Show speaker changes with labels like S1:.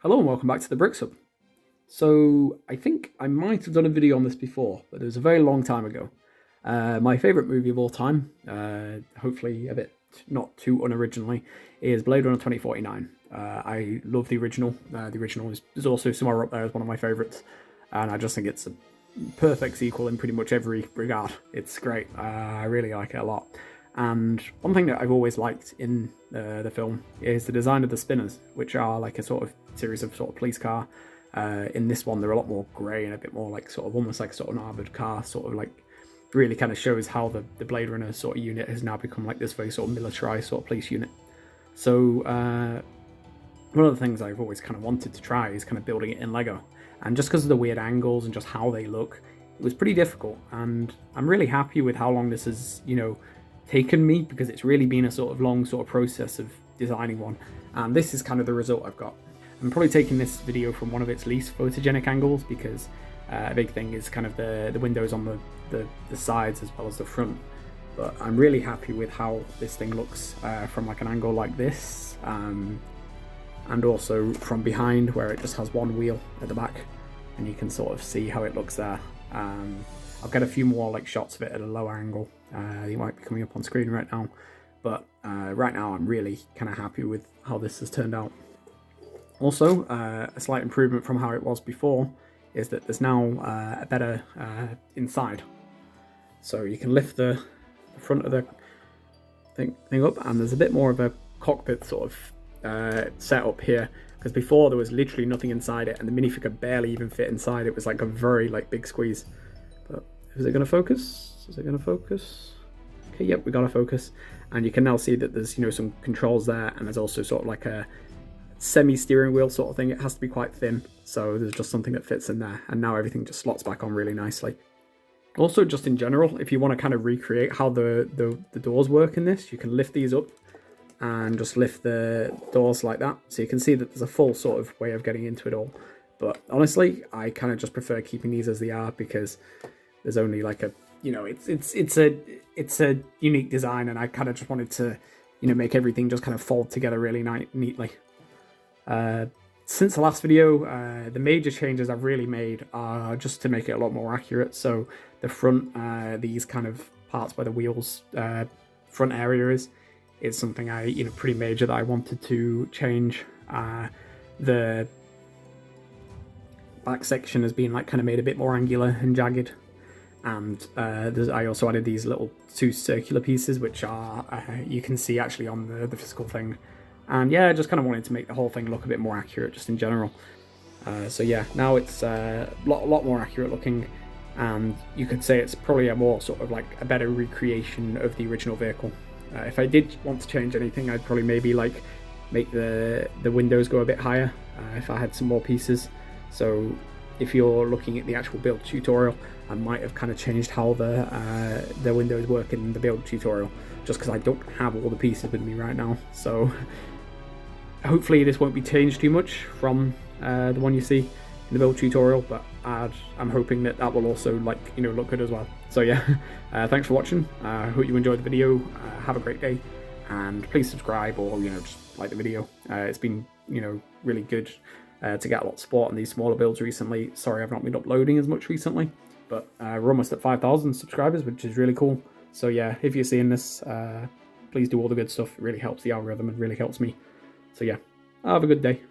S1: Hello and welcome back to the Bricks Hub. So I think I might have done a video on this before, but it was a very long time ago. My favourite movie of all time, hopefully a bit not too unoriginally, is Blade Runner 2049. I love the original. The original is also somewhere up there as one of my favourites, and I just think it's a perfect sequel in pretty much every regard. It's great. I really like it a lot. And one thing that I've always liked in the film is the design of the spinners, which are like a sort of series of sort of police car. In this one, they're a lot more grey and a bit more like sort of almost like sort of an armoured car, sort of like really kind of shows how the Blade Runner sort of unit has now become like this very sort of militarised sort of police unit. So one of the things I've always kind of wanted to try is kind of building it in Lego. And just because of the weird angles and just how they look, it was pretty difficult. And I'm really happy with how long this has, taken me, because it's really been a sort of long sort of process of designing one. And this is kind of the result I've got. I'm probably taking this video from one of its least photogenic angles, because a big thing is kind of the windows on the sides as well as the front. But I'm really happy with how this thing looks from like an angle like this, and also from behind where it just has one wheel at the back, and you can sort of see how it looks there. I'll get a few more like shots of it at a lower angle. They might be coming up on screen right now, but right now I'm really kind of happy with how this has turned out. Also, a slight improvement from how it was before is that there's now a better inside. So you can lift the front of the thing up, and there's a bit more of a cockpit sort of setup here, because before there was literally nothing inside it, and the minifigure barely even fit inside. It was like a very big squeeze. But is it going to focus? Is it going to focus? Okay, yep, we got to focus. And you can now see that there's some controls there, and there's also sort of like a semi-steering wheel sort of thing. It has to be quite thin, so there's just something that fits in there, and now everything just slots back on really nicely. Also, just in general, if you want to kind of recreate how the doors work in this, you can lift these up and just lift the doors like that, so you can see that there's a full sort of way of getting into it all. But honestly, I kind of just prefer keeping these as they are, because there's only like a it's a unique design, and I kind of just wanted to make everything just kind of fold together really neatly. Since the last video, the major changes I've really made are just to make it a lot more accurate. So the front, these kind of parts where the wheels front area is something I pretty major that I wanted to change. The back section has been like kind of made a bit more angular and jagged, and I also added these little two circular pieces, which are you can see actually on the physical thing. And yeah, I just kind of wanted to make the whole thing look a bit more accurate just in general. So yeah, now it's a lot more accurate looking, and you could say it's probably a more sort of like a better recreation of the original vehicle. If I did want to change anything, I'd probably maybe like make the windows go a bit higher if I had some more pieces. So if you're looking at the actual build tutorial, I might have kind of changed how the windows work in the build tutorial, just because I don't have all the pieces with me right now. So hopefully this won't be changed too much from the one you see in the build tutorial, but I'm hoping that will also look good as well. So yeah, thanks for watching. I hope you enjoyed the video. Have a great day, and please subscribe, or just like the video. It's been really good to get a lot of support on these smaller builds recently. Sorry I've not been uploading as much recently, but we're almost at 5,000 subscribers, which is really cool. So yeah, if you're seeing this, please do all the good stuff. It really helps the algorithm and really helps me. So yeah, have a good day.